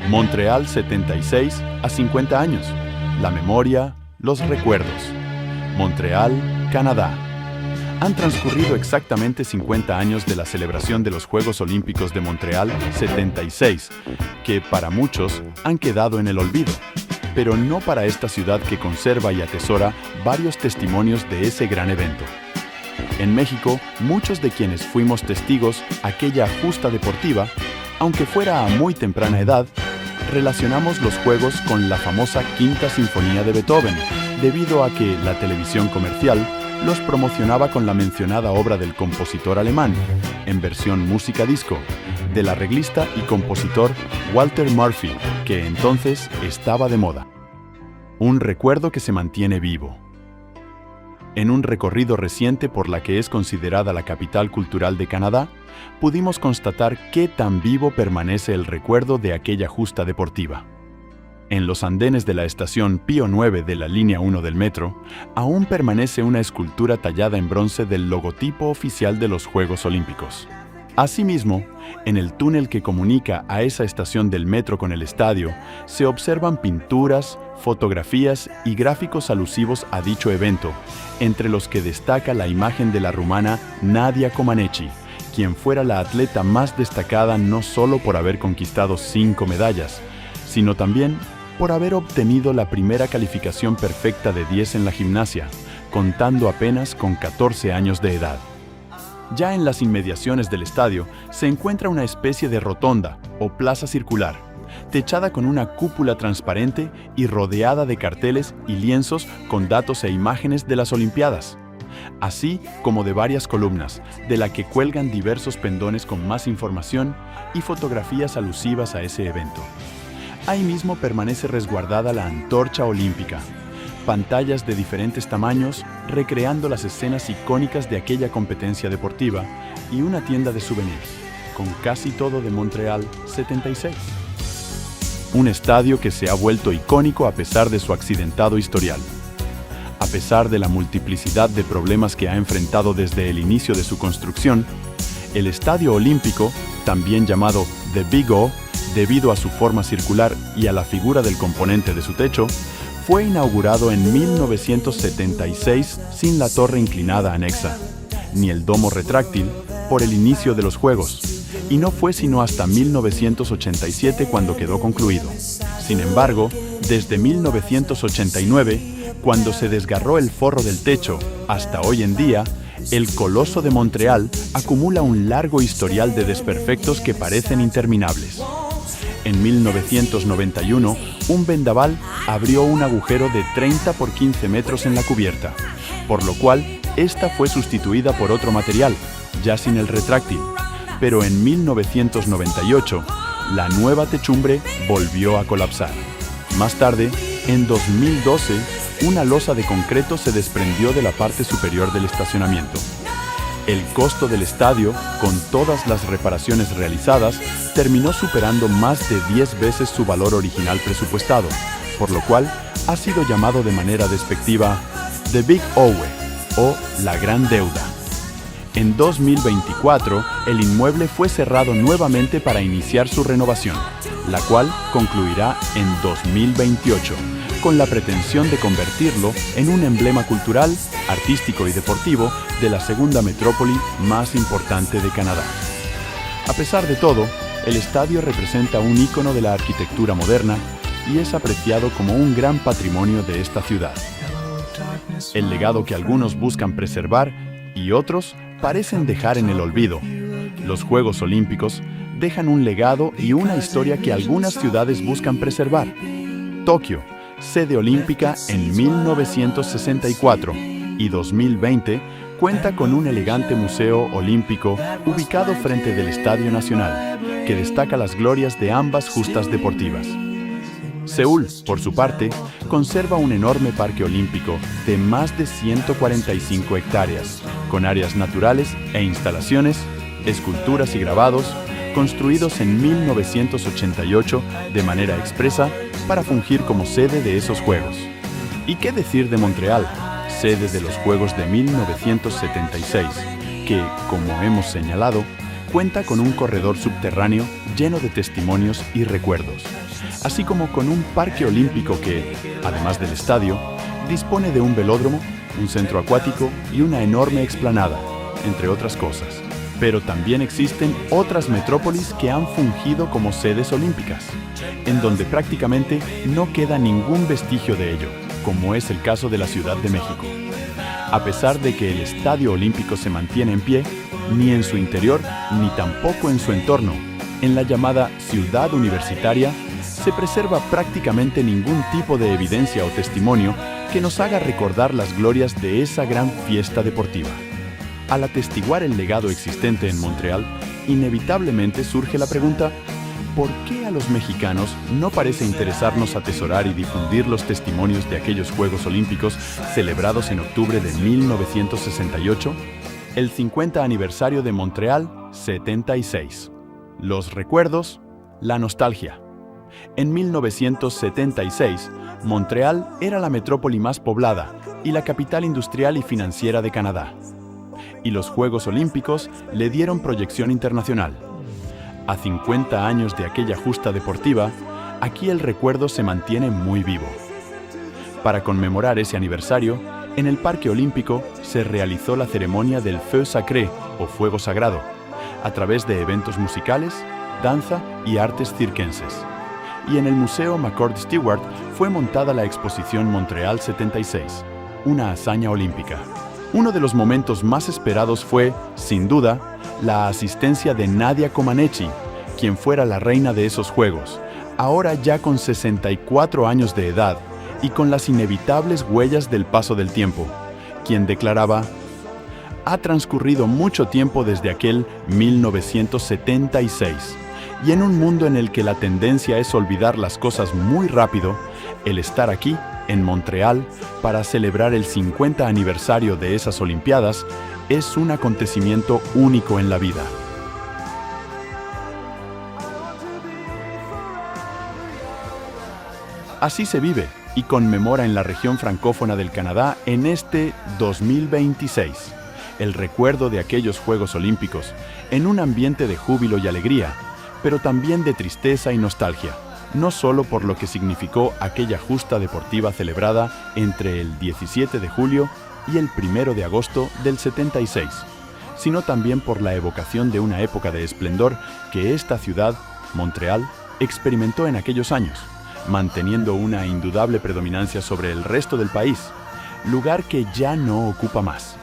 Montreal 76 a 50 años. La memoria, los recuerdos. Montreal, Canadá. Han transcurrido exactamente 50 años de la celebración de los Juegos Olímpicos de Montreal 76, que para muchos han quedado en el olvido, pero no para esta ciudad que conserva y atesora varios testimonios de ese gran evento. En México, muchos de quienes fuimos testigos aquella justa deportiva, aunque fuera a muy temprana edad, relacionamos los Juegos con la famosa Quinta Sinfonía de Beethoven, debido a que la televisión comercial los promocionaba con la mencionada obra del compositor alemán, en versión música disco, del arreglista y compositor Walter Murphy, que entonces estaba de moda. Un recuerdo que se mantiene vivo. En un recorrido reciente por la que es considerada la capital cultural de Canadá, pudimos constatar qué tan vivo permanece el recuerdo de aquella justa deportiva. En los andenes de la estación Pío IX de la línea 1 del metro, aún permanece una escultura tallada en bronce del logotipo oficial de los Juegos Olímpicos. Asimismo, en el túnel que comunica a esa estación del metro con el estadio, se observan pinturas, fotografías y gráficos alusivos a dicho evento, entre los que destaca la imagen de la rumana Nadia Comaneci, quien fuera la atleta más destacada no solo por haber conquistado 5 medallas, sino también por haber obtenido la primera calificación perfecta de 10 en la gimnasia, contando apenas con 14 años de edad. Ya en las inmediaciones del estadio se encuentra una especie de rotonda o plaza circular, techada con una cúpula transparente y rodeada de carteles y lienzos con datos e imágenes de las Olimpiadas, así como de varias columnas, de la que cuelgan diversos pendones con más información y fotografías alusivas a ese evento. Ahí mismo permanece resguardada la antorcha olímpica, pantallas de diferentes tamaños recreando las escenas icónicas de aquella competencia deportiva y una tienda de souvenirs, con casi todo de Montreal 76. Un estadio que se ha vuelto icónico a pesar de su accidentado historial. A pesar de la multiplicidad de problemas que ha enfrentado desde el inicio de su construcción, el Estadio Olímpico, también llamado The Big O, debido a su forma circular y a la figura del componente de su techo, fue inaugurado en 1976 sin la torre inclinada anexa, ni el domo retráctil, por el inicio de los Juegos, y no fue sino hasta 1987 cuando quedó concluido. Sin embargo, desde 1989, cuando se desgarró el forro del techo, hasta hoy en día, el Coloso de Montreal acumula un largo historial de desperfectos que parecen interminables. En 1991, un vendaval abrió un agujero de 30 por 15 metros en la cubierta, por lo cual esta fue sustituida por otro material, ya sin el retráctil. Pero en 1998, la nueva techumbre volvió a colapsar. Más tarde, en 2012, una losa de concreto se desprendió de la parte superior del estacionamiento. El costo del estadio, con todas las reparaciones realizadas, terminó superando más de 10 veces su valor original presupuestado, por lo cual ha sido llamado de manera despectiva The Big Owe o La Gran Deuda. En 2024, el inmueble fue cerrado nuevamente para iniciar su renovación, la cual concluirá en 2028, con la pretensión de convertirlo en un emblema cultural, artístico y deportivo de la segunda metrópoli más importante de Canadá. A pesar de todo, el estadio representa un ícono de la arquitectura moderna y es apreciado como un gran patrimonio de esta ciudad. El legado que algunos buscan preservar y otros parecen dejar en el olvido. Los Juegos Olímpicos dejan un legado y una historia que algunas ciudades buscan preservar. Tokio, sede olímpica en 1964 y 2020, cuenta con un elegante museo olímpico ubicado frente del Estadio Nacional, que destaca las glorias de ambas justas deportivas. Seúl, por su parte, conserva un enorme parque olímpico de más de 145 hectáreas, con áreas naturales e instalaciones, esculturas y grabados, construidos en 1988 de manera expresa para fungir como sede de esos Juegos. ¿Y qué decir de Montreal, sede de los Juegos de 1976, que, como hemos señalado, cuenta con un corredor subterráneo lleno de testimonios y recuerdos, así como con un parque olímpico que, además del estadio, dispone de un velódromo, un centro acuático y una enorme explanada, entre otras cosas. Pero también existen otras metrópolis que han fungido como sedes olímpicas, en donde prácticamente no queda ningún vestigio de ello, como es el caso de la Ciudad de México. A pesar de que el Estadio Olímpico se mantiene en pie, ni en su interior ni tampoco en su entorno, en la llamada Ciudad Universitaria, se preserva prácticamente ningún tipo de evidencia o testimonio que nos haga recordar las glorias de esa gran fiesta deportiva. Al atestiguar el legado existente en Montreal, inevitablemente surge la pregunta: ¿por qué a los mexicanos no parece interesarnos atesorar y difundir los testimonios de aquellos Juegos Olímpicos celebrados en octubre de 1968? El 50 aniversario de Montreal 76. Los recuerdos, la nostalgia. En 1976, Montreal era la metrópoli más poblada y la capital industrial y financiera de Canadá. Y los Juegos Olímpicos le dieron proyección internacional. A 50 años de aquella justa deportiva, aquí el recuerdo se mantiene muy vivo. Para conmemorar ese aniversario, en el Parque Olímpico se realizó la ceremonia del Feu Sacré, o Fuego Sagrado, a través de eventos musicales, danza y artes circenses. Y en el Museo McCord Stewart fue montada la exposición Montreal 76, una hazaña olímpica. Uno de los momentos más esperados fue, sin duda, la asistencia de Nadia Comaneci, quien fuera la reina de esos Juegos, ahora ya con 64 años de edad y con las inevitables huellas del paso del tiempo, quien declaraba: «Ha transcurrido mucho tiempo desde aquel 1976, y en un mundo en el que la tendencia es olvidar las cosas muy rápido, el estar aquí, en Montreal, para celebrar el 50 aniversario de esas Olimpiadas, es un acontecimiento único en la vida». Así se vive y conmemora en la región francófona del Canadá en este 2026 el recuerdo de aquellos Juegos Olímpicos en un ambiente de júbilo y alegría, pero también de tristeza y nostalgia, no solo por lo que significó aquella justa deportiva celebrada entre el 17 de julio y el 1 de agosto del 76, sino también por la evocación de una época de esplendor que esta ciudad, Montreal, experimentó en aquellos años, manteniendo una indudable predominancia sobre el resto del país, lugar que ya no ocupa más.